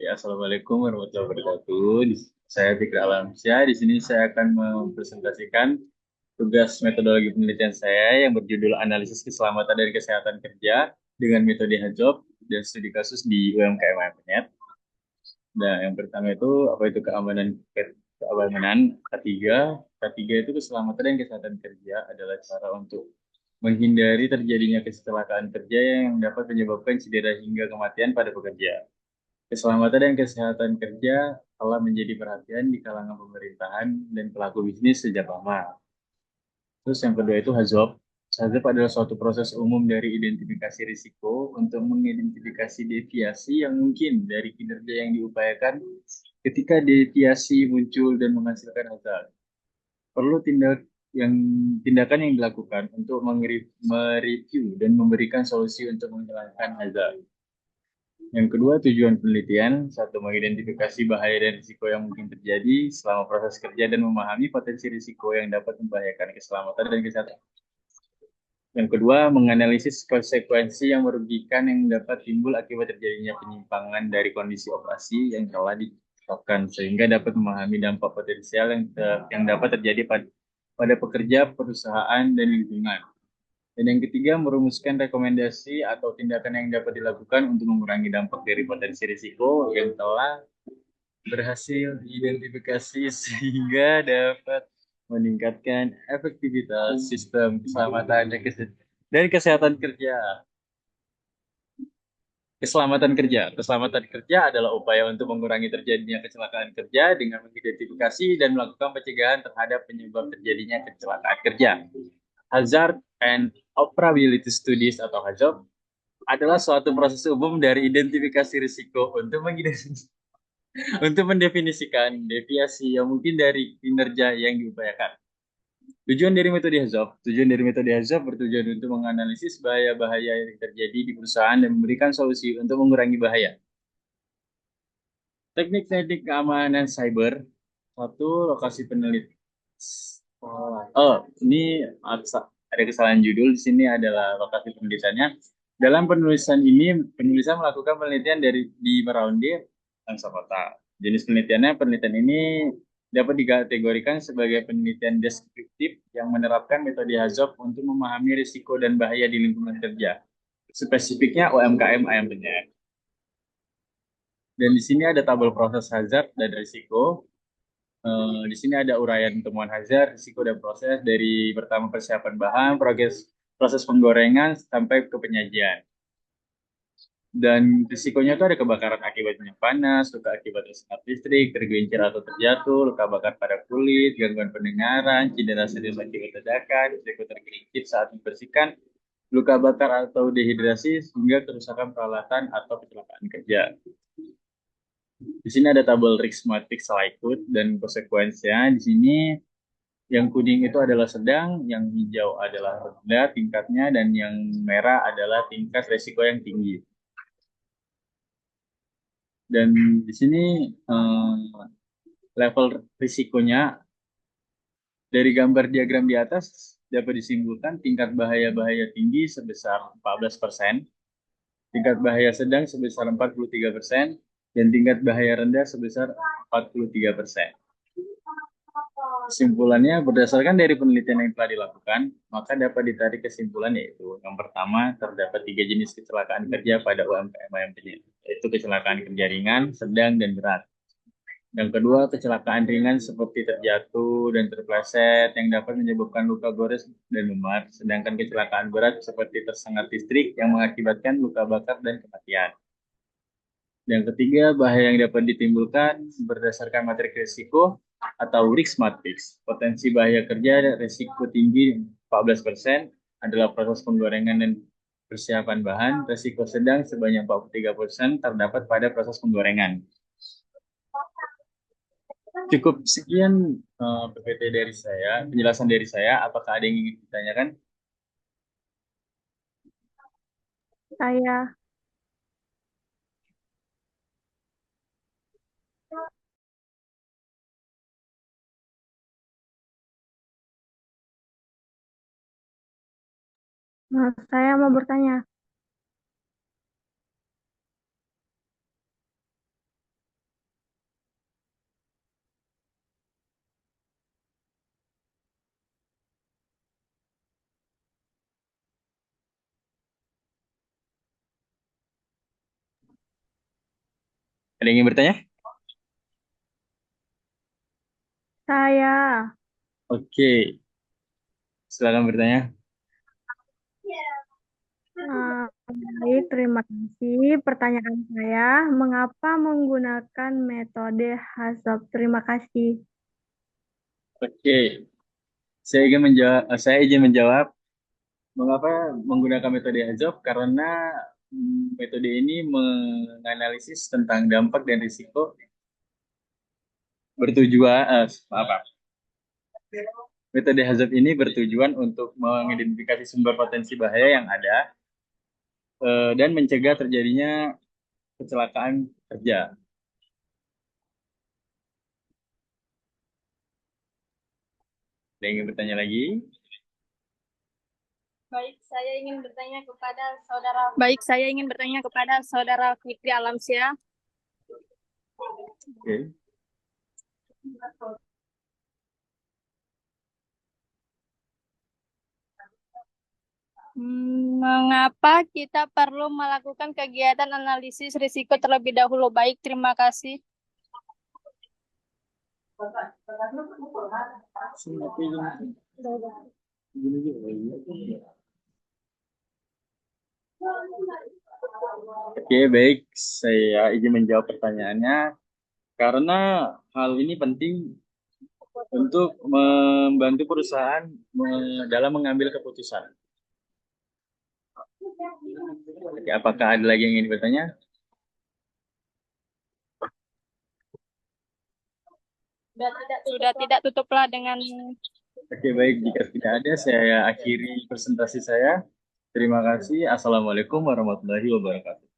Ya, Assalamualaikum warahmatullahi wabarakatuh. Saya Fikri Alamsyah. Di sini saya akan mempresentasikan tugas metodologi penelitian saya yang berjudul Analisis Keselamatan dan Kesehatan Kerja dengan metode HAJOP dan studi kasus di UMKM AMNet. Nah, yang pertama itu apa itu keamanan K3. K3 itu keselamatan dan kesehatan kerja adalah cara untuk menghindari terjadinya kecelakaan kerja yang dapat menyebabkan cedera hingga kematian pada pekerja. Keselamatan dan kesehatan kerja telah menjadi perhatian di kalangan pemerintahan dan pelaku bisnis sejak lama. Terus yang kedua itu HAZOP. HAZOP adalah suatu proses umum dari identifikasi risiko untuk mengidentifikasi deviasi yang mungkin dari kinerja yang diupayakan ketika deviasi muncul dan menghasilkan hazard. Perlu yang tindakan yang dilakukan untuk mereview dan memberikan solusi untuk menghilangkan hazard. Yang kedua, tujuan penelitian, satu, mengidentifikasi bahaya dan risiko yang mungkin terjadi selama proses kerja dan memahami potensi risiko yang dapat membahayakan keselamatan dan kesehatan. Yang kedua, menganalisis konsekuensi yang merugikan yang dapat timbul akibat terjadinya penyimpangan dari kondisi operasi yang telah ditetapkan, sehingga dapat memahami dampak potensial yang dapat terjadi pada pekerja, perusahaan, dan lingkungan. Dan yang ketiga, merumuskan rekomendasi atau tindakan yang dapat dilakukan untuk mengurangi dampak dari potensi risiko yang telah berhasil diidentifikasi sehingga dapat meningkatkan efektivitas sistem keselamatan dan kesehatan kerja. Keselamatan kerja. Keselamatan kerja adalah upaya untuk mengurangi terjadinya kecelakaan kerja dengan mengidentifikasi dan melakukan pencegahan terhadap penyebab terjadinya kecelakaan kerja. Hazard and Operability Studies atau HAZOP adalah suatu proses umum dari identifikasi risiko untuk mendefinisikan deviasi yang mungkin dari kinerja yang diupayakan. Tujuan dari metode HAZOP bertujuan untuk menganalisis bahaya-bahaya yang terjadi di perusahaan dan memberikan solusi untuk mengurangi bahaya. Teknik-teknik keamanan cyber, satu, lokasi penelitian. Ini ada kesalahan judul. Di sini adalah lokasi penelitiannya. Dalam penulisan ini, penulisan melakukan penelitian di Meraunde, Bangsa Kota. Jenis penelitian ini dapat dikategorikan sebagai penelitian deskriptif yang menerapkan metode HAZOP untuk memahami risiko dan bahaya di lingkungan kerja. Spesifiknya UMKM ayam penyet. Dan di sini ada tabel proses hazard dan risiko. Di sini ada uraian temuan hazard, risiko dan proses dari pertama persiapan bahan, proses penggorengan sampai ke penyajian. Dan risikonya itu ada kebakaran akibat minyak panas, luka akibat tersengat listrik, tergelincir atau terjatuh, luka bakar pada kulit, gangguan pendengaran, cedera serius akibat ledakan, risiko tergelincir saat membersihkan, luka bakar atau dehidrasi, hingga kerusakan peralatan atau kecelakaan kerja. Di sini ada tabel risk matrix Likelihood dan konsekuensinya. Di sini yang kuning itu adalah sedang, yang hijau adalah rendah tingkatnya, dan yang merah adalah tingkat resiko yang tinggi. Dan di sini level risikonya dari gambar diagram di atas dapat disimpulkan tingkat bahaya-bahaya tinggi sebesar 14%, tingkat bahaya sedang sebesar 43%, dan tingkat bahaya rendah sebesar 43%. Kesimpulannya, berdasarkan dari penelitian yang telah dilakukan, maka dapat ditarik kesimpulan yaitu yang pertama, terdapat 3 jenis kecelakaan kerja pada UMKM ayam yaitu kecelakaan kerja ringan, sedang, dan berat. Yang kedua, kecelakaan ringan seperti terjatuh dan terpleset yang dapat menyebabkan luka gores dan memar, sedangkan kecelakaan berat seperti tersengat listrik yang mengakibatkan luka bakar dan kematian. Yang ketiga, bahaya yang dapat ditimbulkan berdasarkan matriks risiko atau risk matrix. Potensi bahaya kerja risiko tinggi 14% adalah proses penggorengan dan persiapan bahan. Risiko sedang sebanyak 43% terdapat pada proses penggorengan. Cukup sekian PPT dari saya, penjelasan dari saya. Apakah ada yang ingin ditanyakan? Saya, saya mau bertanya. Ada yang ingin bertanya? Saya, Oke, silakan bertanya. eh, baik, terima kasih. Pertanyaan saya, mengapa menggunakan metode Hazab? Terima kasih. Oke, saya izin menjawab. Mengapa menggunakan metode Azov? Karena metode ini menganalisis tentang dampak dan risiko bertujuan, maaf, metode Hazard ini bertujuan untuk mengidentifikasi sumber potensi bahaya yang ada dan mencegah terjadinya kecelakaan kerja. Ada yang ingin bertanya lagi? Saya ingin bertanya kepada saudara Fikri Alamsyah. Oke. Mengapa kita perlu melakukan kegiatan analisis risiko terlebih dahulu? Baik, terima kasih. Oke, baik. Saya izin menjawab pertanyaannya karena hal ini penting untuk membantu perusahaan dalam mengambil keputusan. Oke, apakah ada lagi yang ingin bertanya? Sudah tidak, tutuplah dengan Oke, baik. Jika tidak ada, saya akhiri presentasi saya. Terima kasih. Assalamualaikum warahmatullahi wabarakatuh.